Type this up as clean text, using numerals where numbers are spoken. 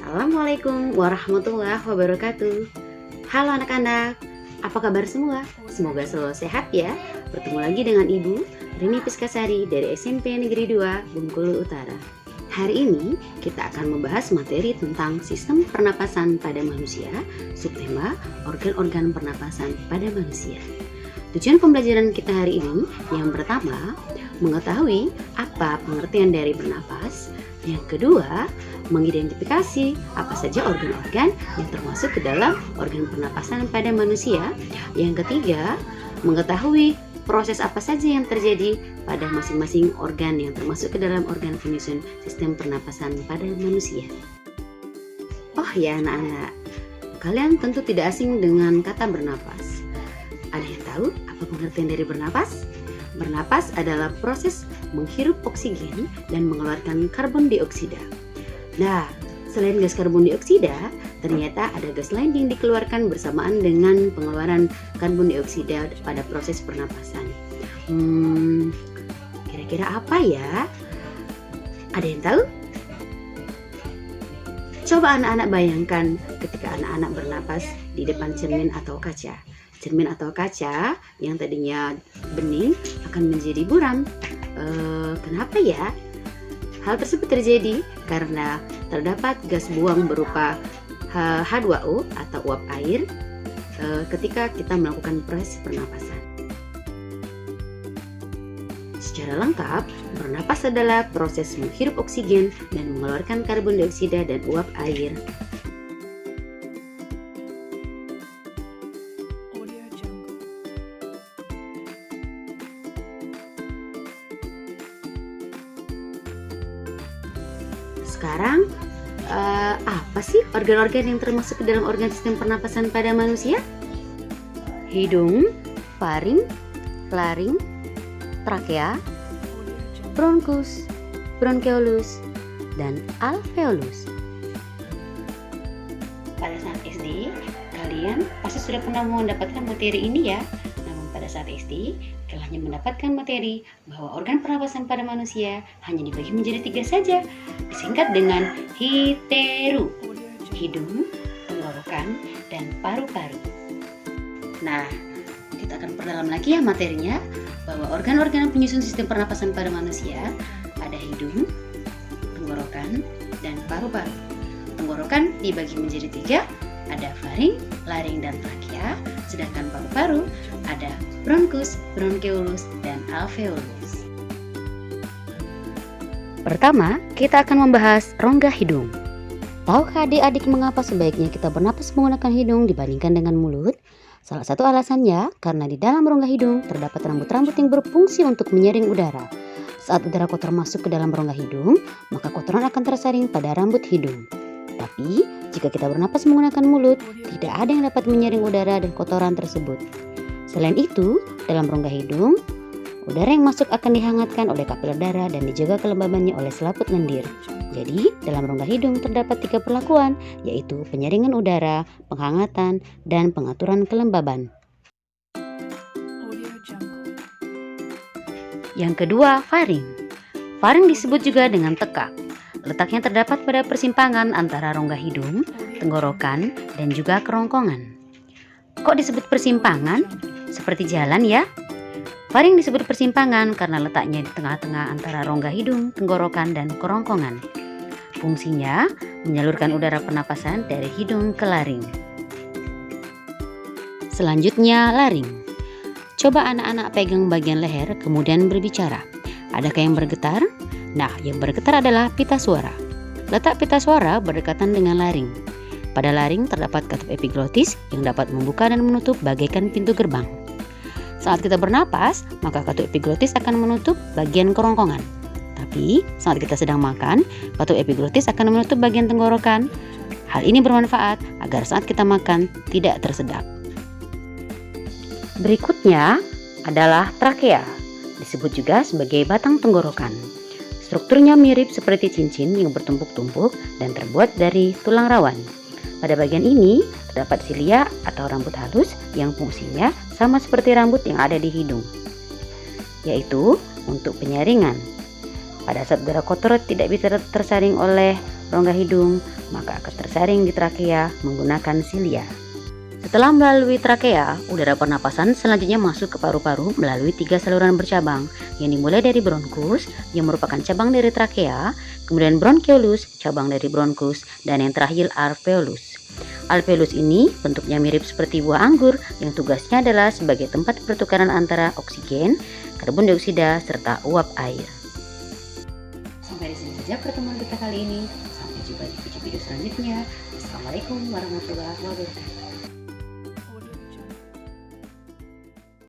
Assalamualaikum warahmatullahi wabarakatuh. Halo anak-anak, apa kabar semua? Semoga selalu sehat ya. Bertemu lagi dengan Ibu Rini Piskasari dari SMP Negeri 2 Bengkulu Utara. Hari ini kita akan membahas materi tentang sistem pernapasan pada manusia, subtema organ-organ pernapasan pada manusia. Tujuan pembelajaran kita hari ini yang pertama, mengetahui apa pengertian dari bernapas. Yang kedua, mengidentifikasi apa saja organ-organ yang termasuk ke dalam organ pernapasan pada manusia. Yang ketiga, mengetahui proses apa saja yang terjadi pada masing-masing organ yang termasuk ke dalam organ penyusun sistem pernapasan pada manusia. Oh ya anak-anak, kalian tentu tidak asing dengan kata bernapas. Ada yang tahu apa pengertian dari bernapas? Bernapas adalah proses menghirup oksigen dan mengeluarkan karbon dioksida. Nah, selain gas karbon dioksida, ternyata ada gas lain yang dikeluarkan bersamaan dengan pengeluaran karbon dioksida pada proses pernapasan. Kira-kira apa ya? Ada yang tahu? Coba anak-anak bayangkan ketika anak-anak bernapas di depan cermin atau kaca. Cermin atau kaca yang tadinya bening akan menjadi buram. Kenapa ya? Hal tersebut terjadi karena terdapat gas buang berupa H2O atau uap air ketika kita melakukan proses pernapasan. Secara lengkap, bernapas adalah proses menghirup oksigen dan mengeluarkan karbon dioksida dan uap air. Sekarang, apa sih organ-organ yang termasuk ke dalam organ sistem pernapasan pada manusia? Hidung, faring, laring, trakea, bronkus, bronkeolus, dan alveolus. Pada saat SD, kalian pasti sudah pernah mendapatkan materi ini ya. Namun pada saat SD, kalian hanya mendapatkan materi bahwa organ pernapasan pada manusia hanya dibagi menjadi 3 saja, disingkat dengan HITERU: hidung, tenggorokan, dan paru-paru. Nah, kita akan perdalam lagi ya materinya, bahwa organ-organ penyusun sistem pernapasan pada manusia ada hidung, tenggorokan, dan paru-paru. Tenggorokan dibagi menjadi 3, ada faring, laring, dan trakea, sedangkan paru-paru ada bronkus, bronkeolus, dan alveolus. Pertama, kita akan membahas rongga hidung. Tahukah adik-adik mengapa sebaiknya kita bernapas menggunakan hidung dibandingkan dengan mulut? Salah satu alasannya karena di dalam rongga hidung terdapat rambut-rambut yang berfungsi untuk menyaring udara. Saat udara kotor masuk ke dalam rongga hidung, maka kotoran akan tersaring pada rambut hidung. Tapi, jika kita bernapas menggunakan mulut, tidak ada yang dapat menyaring udara dan kotoran tersebut. Selain itu, dalam rongga hidung, udara yang masuk akan dihangatkan oleh kapiler darah dan dijaga kelembabannya oleh selaput lendir. Jadi, dalam rongga hidung terdapat 3 perlakuan, yaitu penyaringan udara, penghangatan, dan pengaturan kelembaban. Yang kedua, faring. Faring disebut juga dengan tekak. Letaknya terdapat pada persimpangan antara rongga hidung, tenggorokan, dan juga kerongkongan. Kok disebut persimpangan? Seperti jalan ya. Faring disebut persimpangan karena letaknya di tengah-tengah antara rongga hidung, tenggorokan, dan kerongkongan. Fungsinya menyalurkan udara pernapasan dari hidung ke laring. Selanjutnya, laring. Coba anak-anak pegang bagian leher kemudian berbicara. Adakah yang bergetar? Nah, yang bergetar adalah pita suara. Letak pita suara berdekatan dengan laring. Pada laring terdapat katup epiglotis yang dapat membuka dan menutup bagaikan pintu gerbang. Saat kita bernapas, maka katup epiglotis akan menutup bagian kerongkongan. Tapi, saat kita sedang makan, katup epiglotis akan menutup bagian tenggorokan. Hal ini bermanfaat agar saat kita makan tidak tersedak. Berikutnya adalah trakea, disebut juga sebagai batang tenggorokan. Strukturnya mirip seperti cincin yang bertumpuk-tumpuk dan terbuat dari tulang rawan. Pada bagian ini terdapat silia atau rambut halus yang fungsinya sama seperti rambut yang ada di hidung, yaitu untuk penyaringan. Pada saat udara kotor tidak bisa tersaring oleh rongga hidung, maka akan tersaring di trakea menggunakan silia. Setelah melalui trakea, udara pernapasan selanjutnya masuk ke paru-paru melalui 3 saluran bercabang, yang dimulai dari bronkus, yang merupakan cabang dari trakea, kemudian bronchiolus, cabang dari bronkus, dan yang terakhir alveolus. Alveolus ini bentuknya mirip seperti buah anggur, yang tugasnya adalah sebagai tempat pertukaran antara oksigen, karbon dioksida, serta uap air. Sampai di sini saja pertemuan kita kali ini. Sampai jumpa di video selanjutnya. Assalamualaikum warahmatullahi wabarakatuh.